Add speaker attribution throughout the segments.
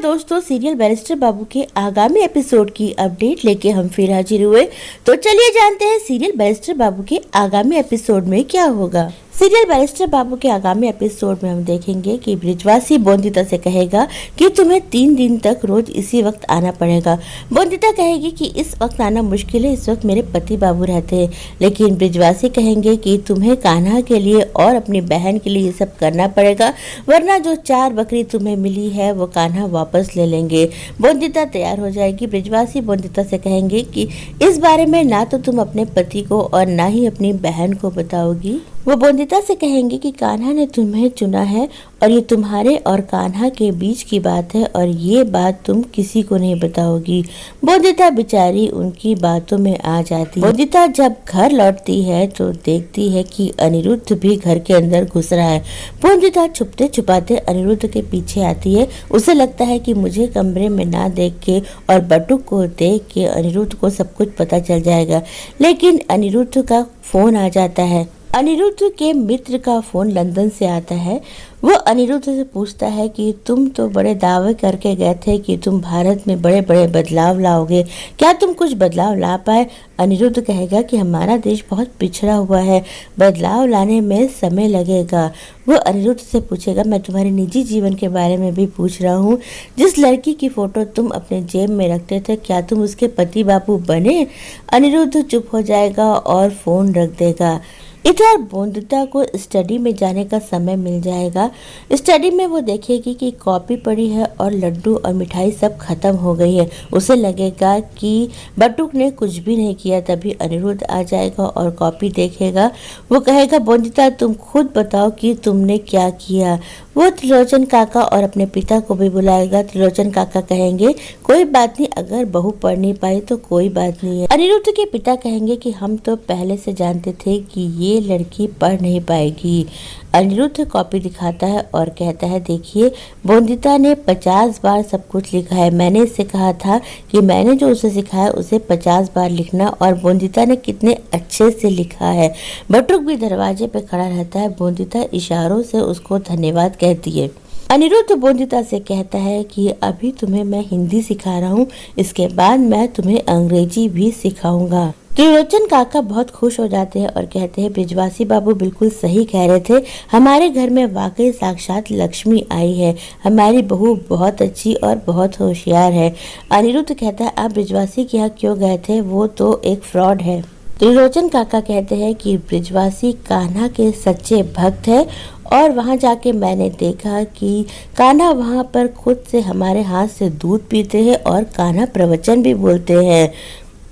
Speaker 1: दोस्तों, serial barrister बाबू के आगामी एपिसोड की अपडेट लेके हम फिर हाजिर हुए। तो चलिए जानते हैं सीरियल बैरिस्टर बाबू के आगामी एपिसोड में क्या होगा। सीरियल बैरिस्टर बाबू के आगामी एपिसोड में हम देखेंगे कि ब्रिजवासी बोंदिता से कहेगा कि तुम्हें 3 दिन तक रोज इसी वक्त आना पड़ेगा। बोंदिता कहेगी कि इस वक्त आना मुश्किल है, इस वक्त मेरे पति बाबू रहते हैं। लेकिन ब्रिजवासी कहेंगे कि तुम्हें कान्हा के लिए और अपनी बहन के लिए ये सब करना पड़ेगा, वरना जो 4 बकरी तुम्हें मिली है वो कान्हा वापस ले लेंगे। बोंदिता तैयार हो जाएगी। ब्रिजवासी बोंदिता से कहेंगे कि इस बारे में ना तो तुम अपने पति को और ना ही अपनी बहन को बताओगी। वो बोंदिता से कहेंगे कि कान्हा ने तुम्हें चुना है और ये तुम्हारे और कान्हा के बीच की बात है और ये बात तुम किसी को नहीं बताओगी। बोंदिता बेचारी उनकी बातों में आ जाती है। बोंदिता जब घर लौटती है तो देखती है कि अनिरुद्ध भी घर के अंदर घुस रहा है। बोंदिता छुपते छुपाते अनिरुद्ध के पीछे आती है। उसे लगता है कि मुझे कमरे में ना देख के और बटुक को देख के अनिरुद्ध को सब कुछ पता चल जाएगा। लेकिन अनिरुद्ध का फोन आ जाता है। अनिरुद्ध के मित्र का फोन लंदन से आता है। वो अनिरुद्ध से पूछता है कि तुम तो बड़े दावे करके गए थे कि तुम भारत में बड़े बड़े बदलाव लाओगे, क्या तुम कुछ बदलाव ला पाए? अनिरुद्ध कहेगा कि हमारा देश बहुत पिछड़ा हुआ है, बदलाव लाने में समय लगेगा। वो अनिरुद्ध से पूछेगा, मैं तुम्हारे निजी जीवन के बारे में भी पूछ रहा हूँ। जिस लड़की की फोटो तुम अपने जेब में रखते थे, क्या तुम उसके पति बाबू बने? अनिरुद्ध चुप हो जाएगा और फोन रख देगा। इधर बोंदिता को स्टडी में जाने का समय मिल जाएगा। स्टडी में वो देखेगी कि कॉपी पड़ी है और लड्डू और मिठाई सब खत्म हो गई है। उसे लगेगा कि बटुक ने कुछ भी नहीं किया। तभी अनिरुद्ध आ जाएगा और कॉपी देखेगा। वो कहेगा, बोंदिता तुम खुद बताओ कि तुमने क्या किया। वो त्रिलोचन काका और अपने पिता को भी बुलाएगा। त्रिलोचन काका कहेंगे, कोई बात नहीं, अगर बहू पढ़ नहीं पाई तो कोई बात नहीं है। अनिरुद्ध के पिता कहेंगे कि हम तो पहले से जानते थे कि ये लड़की पढ़ नहीं पाएगी। अनिरुद्ध कॉपी दिखाता है और कहता है, देखिए बोंदिता ने 50 बार सब कुछ लिखा है। मैंने इससे कहा था कि मैंने जो उसे सिखाया उसे 50 बार लिखना, और बोंदिता ने कितने अच्छे से लिखा है। बटुक भी दरवाजे पे खड़ा रहता है। बोंदिता इशारों से उसको धन्यवाद कहती है। अनिरुद्ध बोंदिता से कहता है कि अभी तुम्हें मैं हिंदी सिखा रहा हूँ, इसके बाद मैं तुम्हें अंग्रेजी भी सिखाऊंगा। त्रिलोचन काका बहुत खुश हो जाते हैं और कहते हैं, ब्रिजवासी बाबू बिल्कुल सही कह रहे थे, हमारे घर में वाकई साक्षात लक्ष्मी आई है। हमारी बहू बहुत अच्छी और बहुत होशियार है। अनिरुद्ध कहता है, आप ब्रिजवासी के यहाँ क्यों गए थे? वो तो एक फ्रॉड है। त्रिलोचन काका कहते हैं कि ब्रिजवासी कान्हा के सच्चे भक्त है और वहां जाके मैंने देखा कि कान्हा वहां पर खुद से हमारे हाथ से दूध पीते हैं और कान्हा प्रवचन भी बोलते हैं।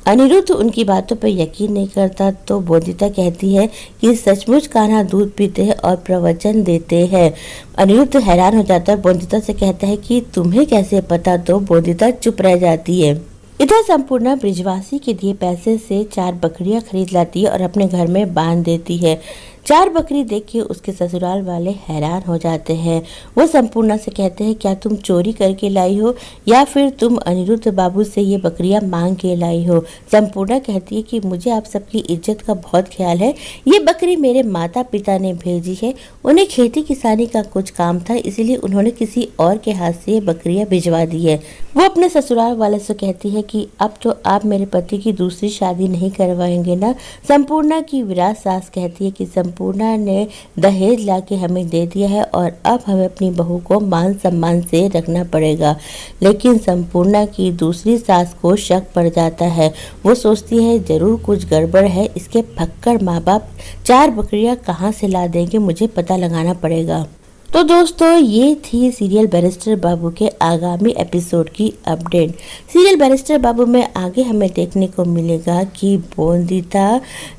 Speaker 1: अनिरुद्ध उनकी बातों पर यकीन नहीं करता तो बोंदिता कहती है कि सचमुच कान्हा दूध पीते हैं और प्रवचन देते हैं। अनिरुद्ध हैरान हो जाता है। बोंदिता से कहता है कि तुम्हें कैसे पता? तो बोंदिता चुप रह जाती है। इधर संपूर्णा ब्रिजवासी के दिए पैसे से 4 बकरियां खरीद लाती है और अपने घर में बांध देती है। 4 बकरी देख के उसके ससुराल वाले हैरान हो जाते हैं। वो संपूर्णा से कहते हैं, क्या तुम चोरी करके लाई हो या फिर तुम अनिरुद्ध बाबू से ये बकरियां मांग के लाई हो? संपूर्णा कहती है कि मुझे आप सबकी इज्जत का बहुत ख्याल है। ये बकरी मेरे माता पिता ने भेजी है। उन्हें खेती किसानी का कुछ काम था, इसीलिए उन्होंने किसी और के हाथ से ये बकरियां भिजवा दी है। वो अपने ससुराल वाले से कहती है कि अब तो आप मेरे पति की दूसरी शादी नहीं करवाएंगे ना? संपूर्णा की विराट सास कहती है कि संपूर्णा ने दहेज लाके हमें दे दिया है और अब हमें अपनी बहू को मान सम्मान से रखना पड़ेगा। लेकिन संपूर्णा की दूसरी सास को शक पड़ जाता है। वो सोचती है जरूर कुछ गड़बड़ है, इसके फक्कड़ माँ बाप 4 बकरियां कहाँ से ला देंगे, मुझे पता लगाना पड़ेगा। तो दोस्तों, ये थी सीरियल बैरिस्टर बाबू के आगामी एपिसोड की अपडेट। सीरियल बैरिस्टर बाबू में आगे हमें देखने को मिलेगा कि बोंदिता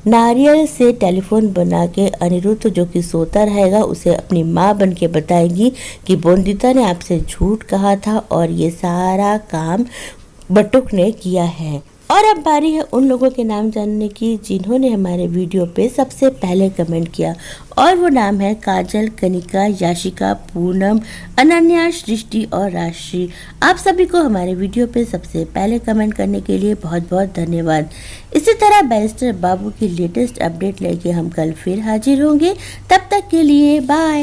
Speaker 1: नारियल से टेलीफोन बना के अनिरुद्ध जो कि सोता रहेगा उसे अपनी माँ बन के बताएगी कि बोंदिता ने आपसे झूठ कहा था और ये सारा काम बटुक ने किया है। और अब बारी है उन लोगों के नाम जानने की जिन्होंने हमारे वीडियो पे सबसे पहले कमेंट किया, और वो नाम है काजल, कनिका, याशिका, पूनम, अनन्या, सृष्टि और राशि। आप सभी को हमारे वीडियो पे सबसे पहले कमेंट करने के लिए बहुत बहुत धन्यवाद। इसी तरह बैरिस्टर बाबू की लेटेस्ट अपडेट लेके हम कल फिर हाजिर होंगे। तब तक के लिए बाय।